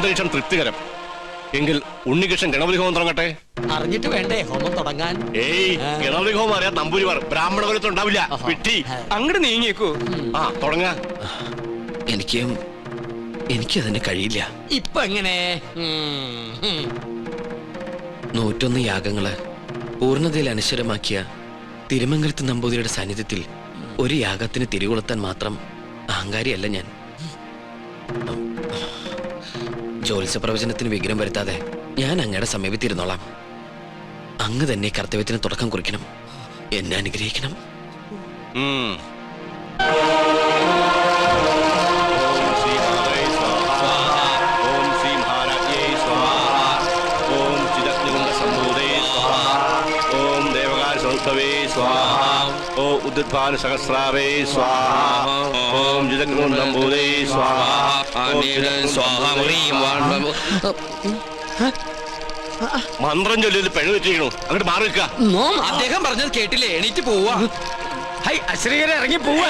അന്തരീക്ഷം തൃപ്തികരം. എങ്കിൽ ഉണ്ണികൃഷ്ണൻ ഗണപതി ഹോമം തുടങ്ങട്ടെ. അറിഞ്ഞിട്ട് വേണ്ടേ ഹോമം തുടങ്ങാൻ? ഏയ്, ഗണപതി ഹോമം അറിയാൻ തമ്പൂരിമാർ ബ്രാഹ്മണ കുലത്തിൽ ഉണ്ടാവില്ല. വിട്ടി അങ്ങോട്ട് നീങ്ങിയേക്കൂ. ആ തുടങ്ങാ. എനിക്കതിന് കഴിയില്ല. ഇപ്പൊ എങ്ങനെ? 101 യാഗങ്ങള് പൂർണ്ണതയിൽ അനശ്വരമാക്കിയ തിരുമംഗലത്ത് നമ്പൂതിരിയുടെ സാന്നിധ്യത്തിൽ ഒരു യാഗത്തിന് തിരികൊളുത്താൻ മാത്രം അഹങ്കാരിയല്ല ഞാൻ. ജ്യോത്സ്യ പ്രവചനത്തിന് വിഘ്നം വരുത്താതെ ഞാൻ അങ്ങയുടെ സമീപത്തിരുന്നോളാം. അങ്ങ് തന്നെ കർത്തവ്യത്തിന് തുടക്കം കുറിക്കണം. എന്നെ അനുഗ്രഹിക്കണം. ഉദ്ധാന സഹസ്രാവേ സ്വാഹ. ഓം ജിതഗ്രൂന്ദംബൂദേ സ്വാഹ. മന്ത്രം ചൊല്ലിയിൽ പെഴു വെച്ചിരിക്കണു. അങ്ങോട്ട് മാറി നിൽക്കുക. അദ്ദേഹം പറഞ്ഞത് കേട്ടില്ലേ? എണീറ്റ് പോവാ. അശ്രീകരെ ഇറങ്ങി പോവാ.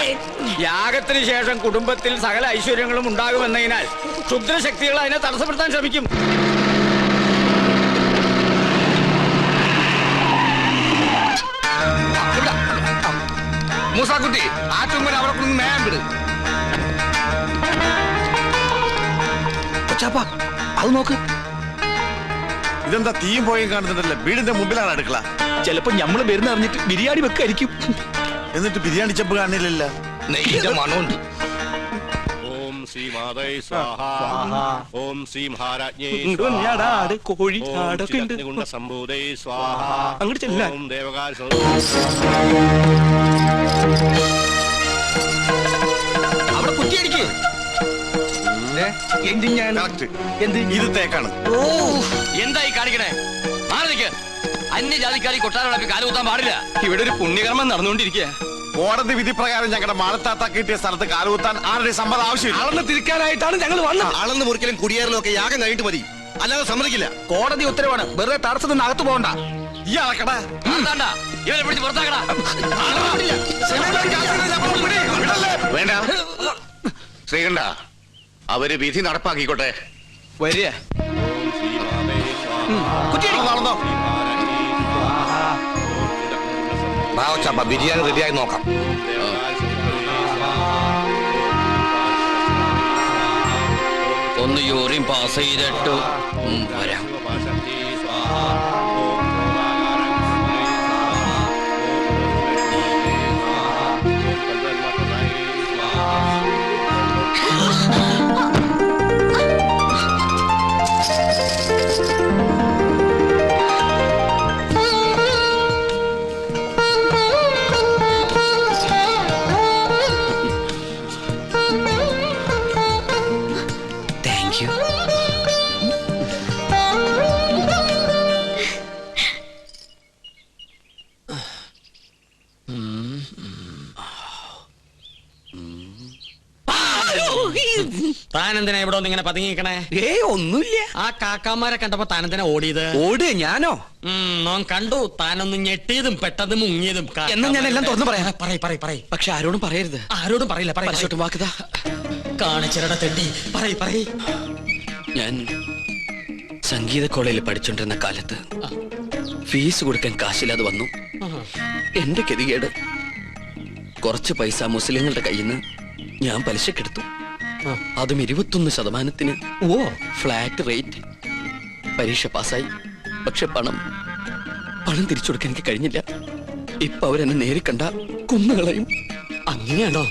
യാഗത്തിന് ശേഷം കുടുംബത്തിൽ സകല ഐശ്വര്യങ്ങളും ഉണ്ടാകുമെന്നതിനാൽ ക്ഷുദ്രശക്തികൾ അതിനെ തടസ്സപ്പെടുത്താൻ ശ്രമിക്കും. മൂസാക്കുട്ടി, ആ ചുമൻ അവരെ കൊണ്ട് മേയാൻ വിട്. അത് നോക്ക്. ഇതെന്താ തീയും പോയും കാണുന്നുണ്ടല്ലേ? വീടിന്റെ മുമ്പിലാണ് അടുക്കള. ചിലപ്പോ ഞമ്മള് വരുന്ന അറിഞ്ഞിട്ട് ബിരിയാണി വെക്കായിരിക്കും. എന്നിട്ട് ബിരിയാണി ചെമ്പ് കാണുന്നില്ലല്ലോ. നെയ്യുടെ മണമുണ്ട്. ഓം ശ്രീ മാതൈ സ്വാഹ. ഓം ശ്രീ മഹാരാജ്ഞേ കോഴി സംഭൂതൈ സ്വാഹ. അങ്ങോട്ട് ചെല്ല. ഓം ദേവകാല അവിടെ കുറ്റിയടിക്ക്. ഇത് തേക്കാണ്. എന്തായി കാണിക്കണേ? മാറിക്ക്. അന്യജാതിക്കാരി കൊട്ടാരം കാലുകുത്താൻ പാടില്ല. ഇവിടെ ഒരു പുണ്യകർമ്മം നടന്നുകൊണ്ടിരിക്കുക. കോടതി വിധി പ്രകാരം ഞങ്ങളുടെ മാളത്താത്ത കിട്ടിയ സ്ഥലത്ത് കാലുകുത്താൻ ആരുടെ സമ്മതം ആവശ്യമില്ല. അളന്ന് തിരിക്കാനായിട്ടാണ് ഞങ്ങൾ വന്നത്. അളന്ന് മുറിക്കലും കുടിയേറലും ഒക്കെ യാഗം കഴിഞ്ഞിട്ട് മതി, അല്ലാതെ സമ്മതിക്കില്ല. കോടതി ഉത്തരവാണ്. വെറുതെ തടസ്സത്തിൽ നിന്ന് അകത്ത് പോകണ്ട. ഈ അളക്കടാ. ഇവരെ പിടിച്ച് പുറത്താക്കടാ. വേണ്ട ശ്രീകണ്ഠ, അവര് വിധി നടപ്പാക്കിക്കോട്ടെ. വരിക. ബിരിയാണി റെഡിയായി നോക്കാം. ഒന്ന് യൂറിൻ പാസ് ചെയ്തിട്ടു വരാം. താനെന്തിനാ ഇവിടെ ഒന്ന് ഇങ്ങനെ പതുങ്ങിക്കണേ? ഒന്നുമില്ല. ആ കാക്കാമാരെ കണ്ടപ്പോ താനെന്തിനാ ഓടിയത്? ഓട് ഞാനോ? നോൻ കണ്ടു. താനൊന്ന് ഞെട്ടിയതും പെട്ടതും മുങ്ങിയതും. എന്നാ ഞാൻ എല്ലാം തുറന്നു പറയാം. പറയ്. പക്ഷെ ആരോടും പറയരുത്. ആരോടും പറയില്ല. വാക്കുതാ കാണിച്ചിരട തെണ്ടി. പറയ്. ഞാൻ സംഗീത കോളേജിൽ പഠിച്ചോണ്ടിരുന്ന കാലത്ത് ഫീസ് കൊടുക്കാൻ കാശില്ലാതെ വന്നു. എന്റെ ഗതികേട്. കുറച്ച് പൈസ മുസ്ലിങ്ങളുടെ കയ്യിൽ നിന്ന് ഞാൻ പലിശക്കെടുത്തു. അതും 21%. Flat rate. പരീക്ഷ പാസ്സായി. പക്ഷെ പണം തിരിച്ചു കൊടുക്കാൻ എനിക്ക് കഴിഞ്ഞില്ല. ഇപ്പൊ അവരെന്നെ നേരി കണ്ട കുന്നുകളയും. അങ്ങനെയാണോ?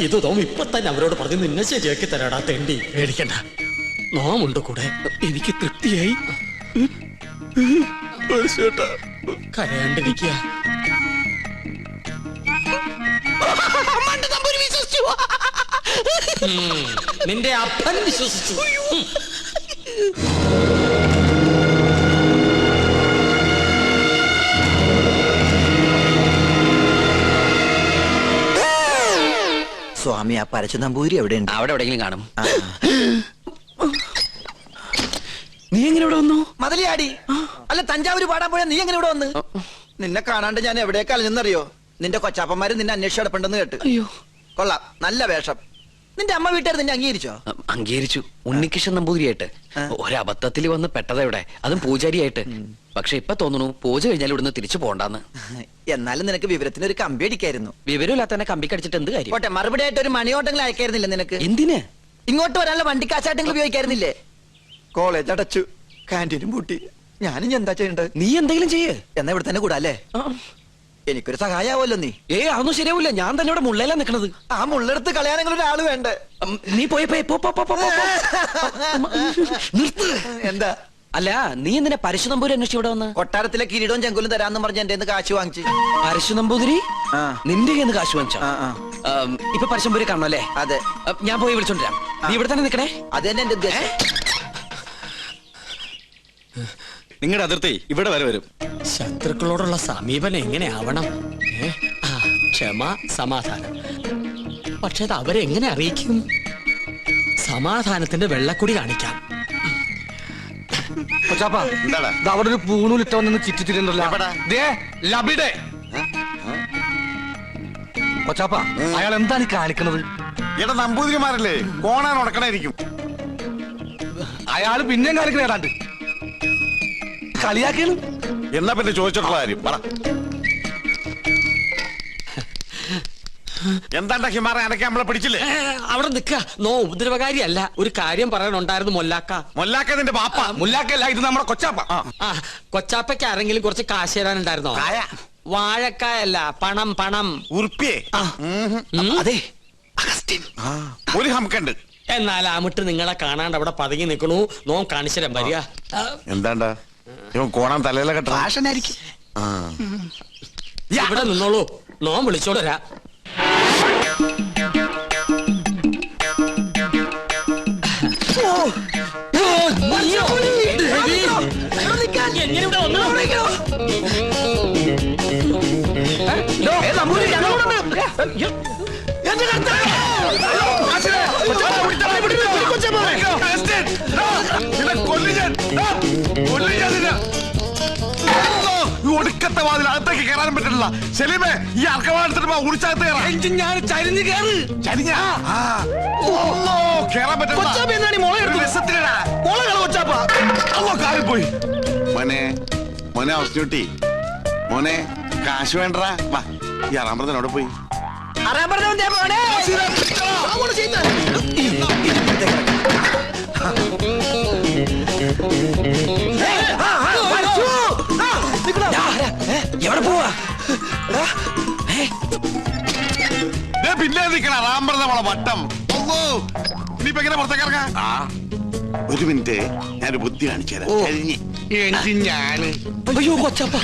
ഇത് തോം ഇപ്പൊ തന്നെ അവരോട് പറഞ്ഞു നിന്നെ ശരിയാക്കി തരാടാ തെണ്ടി. പേടിക്കണ്ട, നോമുണ്ട് കൂടെ. എനിക്ക് തൃപ്തിയായി. കരയാണ്ടിരിക്കുക. നിന്റെ അപ്പൻ വിശ്വസിച്ചു. സ്വാമി, ആ പരച്ച നമ്പൂരി എവിടെയുണ്ട്? അവിടെ എവിടെയെങ്കിലും കാണും. നീ എങ്ങനെ ഇവിടെ വന്നു? മതിലിയാടി. അല്ല, തഞ്ചാവൂര് പാടാൻ പോയാ നീ എങ്ങനെ ഇവിടെ വന്ന്? നിന്നെ കാണാണ്ട് ഞാൻ എവിടേക്ക് അലഞ്ഞെന്നറിയോ? നിന്റെ കൊച്ചാപ്പന്മാര് നിന്നെ അന്വേഷിച്ച് കിടപ്പുണ്ടെന്ന് കേട്ട്. അയ്യോ, കൊള്ളാം, നല്ല വേഷം. നിന്റെ അമ്മ വീട്ടുകാർ നിന്നെ അംഗീകരിച്ചോ? അംഗീകരിച്ചു. ഉണ്ണികൃഷ്ണൻ നമ്പൂതിരിയായിട്ട് ഒരബദ്ധത്തിൽ വന്ന് പെട്ടതെവിടെ, അതും പൂജാരിയായിട്ട്. പക്ഷെ ഇപ്പൊ തോന്നുന്നു പൂജ കഴിഞ്ഞാൽ ഇവിടുന്ന് തിരിച്ചു പോണ്ടെന്ന്. എന്നാലും നിനക്ക് വിവരത്തിന് ഒരു കമ്പി അടിക്കായിരുന്നു. വിവരമില്ലാത്തന്നെ കമ്പി കടിച്ചിട്ട് എന്ത് കാര്യം? പോട്ടെ, മറുപടി ആയിട്ട് ഒരു മണിയോട്ടെങ്കിലും അയക്കായിരുന്നില്ല നിനക്ക്? എന്തിന്? ഇങ്ങോട്ട് വരാനുള്ള വണ്ടിക്കാശായിട്ടെങ്കിലും ഉപയോഗിക്കായിരുന്നില്ലേ? കോളേജ് അടച്ചു, കാന്റീനും പൂട്ടി, ഞാനും എന്താ ചെയ്യണ്ടത്? നീ എന്തെങ്കിലും ചെയ്യേ. എന്നാ ഇവിടെ തന്നെ കൂടാല്ലേ? എനിക്കൊരു സഹായാവല്ലോ നീ. അതൊന്നും ശരിയാവില്ല. ഞാൻ തന്നെ ഇവിടെ മുള്ളയിലാ നിക്കണത്. ആ മുള്ളെടുത്ത് കളയാനെങ്കിലും ഒരാള് വേണ്ടേ? നീ പോയി നിർത്ത്. എന്താ? അല്ല, നീ എന്തിനാ പരശു നമ്പൂരി അന്വേഷിച്ച് ഇവിടെ വന്ന്? കൊട്ടാരത്തിലെ കിരീടവും ചെങ്കുലും തരാന്ന് പറഞ്ഞ എന്റെ കാശ് വാങ്ങിച്ച്. പരശു നമ്പൂതിരി ആ. നിന്റെ കയ്യിൽ കാശ് വാങ്ങിച്ചോ? ആ. ഇപ്പൊ പരശുനമ്പൂരി കാണണോ അല്ലേ? അതെ. ഞാൻ പോയി വിളിച്ചോണ്ടിരാം. നീ ഇവിടെ തന്നെ നിക്കണേ. അത് തന്നെ എന്റെ ഉദ്ദേശം. നിങ്ങളുടെ അതിർത്തി ഇവിടെ വരെ വരും. ശത്രുക്കളോടുള്ള സമീപനം എങ്ങനെയാവണം? ക്ഷമ, സമാധാനം. പക്ഷെ അത് അവരെങ്ങനെ അറിയിക്കും? സമാധാനത്തിന്റെ വെള്ളക്കുടി കാണിക്കാം. എന്താടാ? അവിടെ ഒരു പൂണൂലിട്ട വന്ന് ചിറ്റിട്ടില്ലല്ലോ. എവിടാ? കൊച്ചാപ്പ, അയാൾ എന്താണ് കാണിക്കണത്? ഇവിടെ നമ്പൂതിരിമാരല്ലേ, കോണാൻ ഉടക്കണായിരിക്കും. അയാള് പിന്നെയും കാണിക്കണ ഏതാണ്ട് കളിയാക്കാണ്. എന്നാ പിന്നെ ചോദിച്ചിട്ടുള്ള കാര്യം പറ. എന്താണ്ടാ ഹിമാറ അനക്കെ നമ്മളെ പിടിച്ചില്ലേ? അവിടെ നിക്ക. നോ ഉപദ്രവകാരിയല്ല. ഒരു കാര്യം പറയാനുണ്ടായിരുന്നു മൊല്ലാക്ക. മൊല്ലാക്ക നിന്റെ ബാപ്പ. മുല്ലാക്കല്ല, ഇത് നമ്മുടെ കൊച്ചാപ്പ. കൊച്ചാപ്പയ്ക്ക് ആരെങ്കിലും കുറച്ച് കാശ് തരാനുണ്ടായിരുന്നോ? വാഴക്കായല്ല, പണം പണം. ഉറുപ്പിയേ? അതെ, ഒരു ഹംക്കുണ്ട്. എന്നാൽ അമിട്ട് നിങ്ങളെ കാണാണ്ട് അവിടെ പതുങ്ങി നിൽക്കണു. നോ കാണിച്ചരം വരിക. എന്താണ്ടാ ഇവൻ കോണാൻ തലയിലെ കെട്ട? ഇവിടെ നിന്നോളൂ, നോ വിളിച്ചോളരാ. ഒടുക്കത്തെ വാതിൽ അകത്തേക്ക് കയറാനും പറ്റില്ല. സെലീമേ, ഈ അർക്കവാടുത്തിട്ട് ഉടിച്ചകത്ത് കയറാൻ പോയി. മോനെ മോനെ അവസ്ഥ മോനെ കാശ് വേണ്ടടാ. വാ, ഈ അറാമ്പറത്തിനോട് പോയി. എവിടെ പോവാ? പിന്നെ നിൽക്കണ റാമ്പറ നമ്മളെ വട്ടം. ഇനിയിപ്പോ എങ്ങനെ പുറത്തേക്ക് ഇറങ്ങാ? ഒരു മിനിറ്റ്, ഞാനൊരു ബുദ്ധി കാണിച്ചു തരാം. ഞാന് അയ്യോ കൊച്ചപ്പ,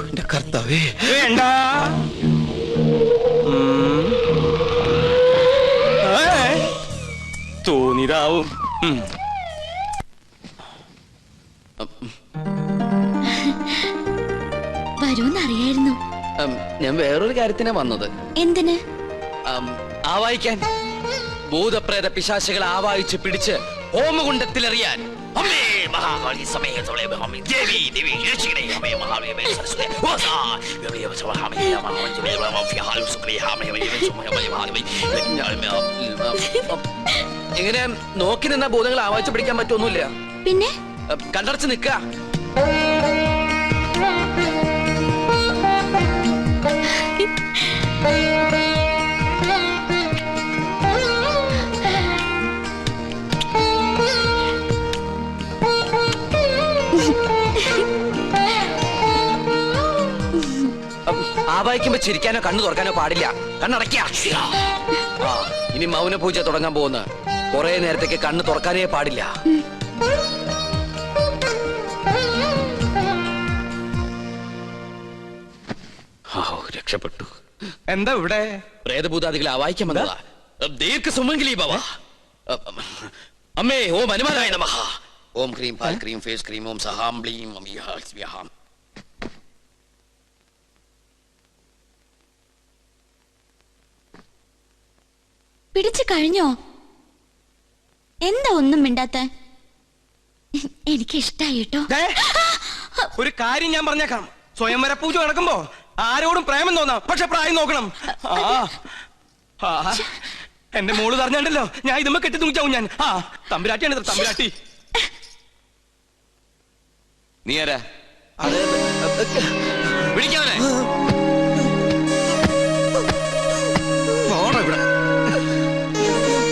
എന്റെ കർത്താവേ. വേണ്ട, തോന്നിതാവും. വരൂന്നറിയായിരുന്നു. ഞാൻ വേറൊരു കാര്യത്തിനാ വന്നത്. എന്തിന്? ആവായിക്കാൻ. ഭൂതപ്രേത പിശാചുകളെ ആവാഹിച്ച് പിടിച്ച് ഹോമകുണ്ടത്തിലെറിയാൻ. അമ്മേ മഹാകാളി സമേതോളെ അമ്മേ ദേവി ദേവി രക്ഷിക്കണേ അമ്മേ മഹാവേ സരസ്വതി വാസാ ദേവി സവഹാമേ മഹാവേ മഹാവേ ഹാലു സുക്രി ഹാമേ മഹാവേ. എങ്ങനെ നോക്കി നിന്ന ഭൂതങ്ങളെ ആവാഹിച്ച് പിടിക്കാൻ പറ്റൊന്നുമില്ല. പിന്നെ കണ്ടടച്ച് നിക്ക. ആവാഹിക്കുമ്പോ ചിരിക്കാനോ കണ്ണു തുറക്കാനോ പാടില്ല. കണ്ണടയ്ക്ക. ഇനി മൗനപൂജ തുടങ്ങാൻ പോകുന്ന കുറെ നേരത്തേക്ക് കണ്ണ് തുറക്കാനേ പാടില്ല. രക്ഷപ്പെട്ടു. എന്താ ഇവിടെ? പ്രേതഭൂതാദികളെ ആവാഹിക്കാൻ വന്നതാ. ദീർഘ സുമംഗലി ഭവ. അമ്മേ ഓം ഹനുമാനായ നമഃ. ഓം ക്രീം പാൽ ക്രീം ഫേസ് ക്രീം ഓം സഹാം ബ്ലീം സ്വാഹാം. പിടിച്ചു കഴിഞ്ഞോ? എന്താ ഒന്നും മിണ്ടാത്ത? എനിക്ക് ഇഷ്ടായി കേട്ടോ. ദേ, ഒരു കാര്യം ഞാൻ പറഞ്ഞേക്കാം. സ്വയംവര പൂജ നടക്കുമ്പോ ആരോടും പ്രേമം തോന്നാം, പക്ഷെ പ്രായം നോക്കണം. എന്റെ മോള് പറഞ്ഞാണ്ടല്ലോ, ഞാൻ ഇതുമ്മ കെട്ടി തൂങ്ങിച്ചാവും ഞാൻ. തമ്പുരാട്ടിയാണ് ഇത്, തമ്പുരാട്ടി. നീ ആരാ? വിളിക്കാവനെ.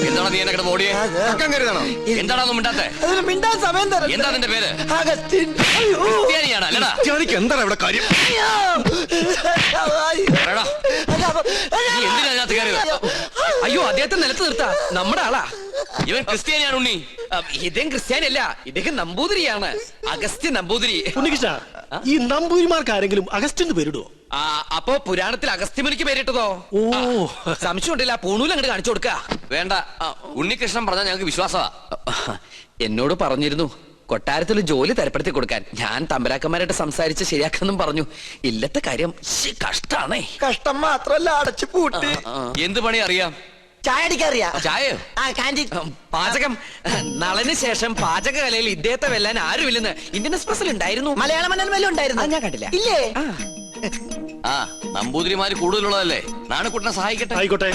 എന്താണ് നീ എന്നെ കിടന്ന് ഓടിയേ? അക്കം കരുതാണോ? എന്താണോ മിണ്ടാത്തെ? അതിന് മിണ്ടാൻ സമയം തരാം. എന്താ നിന്റെ പേര്? അഗസ്റ്റിൻ. അയ്യോ. ക്രിസ്ത്യാനിയാണോ? അല്ലടാ. എന്താണ് ഇവിടെ കാര്യം? പറയടാ. നീ എന്തിനാ അതിനകത്ത് കയറിയത്? അയ്യോ, അദ്ദേഹത്തെ നിലത്ത് നിർത്താ, നമ്മുടെ ആളാ. ഇവൻ ക്രിസ്ത്യാനിയാണ് ഉണ്ണി. ഇദ്ദേഹം ക്രിസ്ത്യാനിയല്ല, ഇദ്ദേഹം നമ്പൂതിരിയാണ്. അഗസ്ത്യ നമ്പൂതിരി. ഉണ്ണികൃഷ്ണ, ഈ നമ്പൂരിമാർക്ക് ആരെങ്കിലും അഗസ്റ്റിന് പേരിടുവോ? അപ്പോ പുരാണത്തിൽ അഗസ്ത്യമുനിക്ക് പേരിട്ടതോ? ഓ, സംശയം ഉണ്ടല്ല, പൂണൂൽ അങ്ങോട്ട് കാണിച്ചു കൊടുക്ക. വേണ്ട, ഉണ്ണികൃഷ്ണൻ പറഞ്ഞാൽ ഞങ്ങൾക്ക് വിശ്വാസമാ. എന്നോട് പറഞ്ഞിരുന്നു കൊട്ടാരത്തിൽ ജോലി തരപ്പെടുത്തി കൊടുക്കാൻ. ഞാൻ തമ്പരാക്കന്മാരായിട്ട് സംസാരിച്ച് ശരിയാക്കാന്നും പറഞ്ഞു. ഇല്ലത്തെ കാര്യം കഷ്ടാണേ. കഷ്ടം മാത്രല്ല, അടച്ചു പൂട്ടി. എന്ത് പണി അറിയാം? ചായ അടിക്കറിയാ. ചായയോ? ആ കാന്റീൻ. പാചകം. നളന് ശേഷം പാചകകലയിൽ ഇദ്ദേഹത്തെ വെല്ലാൻ ആരുമില്ലെന്ന് ഇന്ത്യൻ എക്സ്പ്രസിൽ ഉണ്ടായിരുന്നു. മലയാള മനോരമയിലും ഉണ്ടായിരുന്നു. ഞാൻ കണ്ടില്ല. ഇല്ലേ? നമ്പൂതിരിമാര് കൂടുതലുള്ളതല്ലേ. നാണക്കുട്ടനെ സഹായിക്കട്ടെ. ആയിക്കോട്ടെ.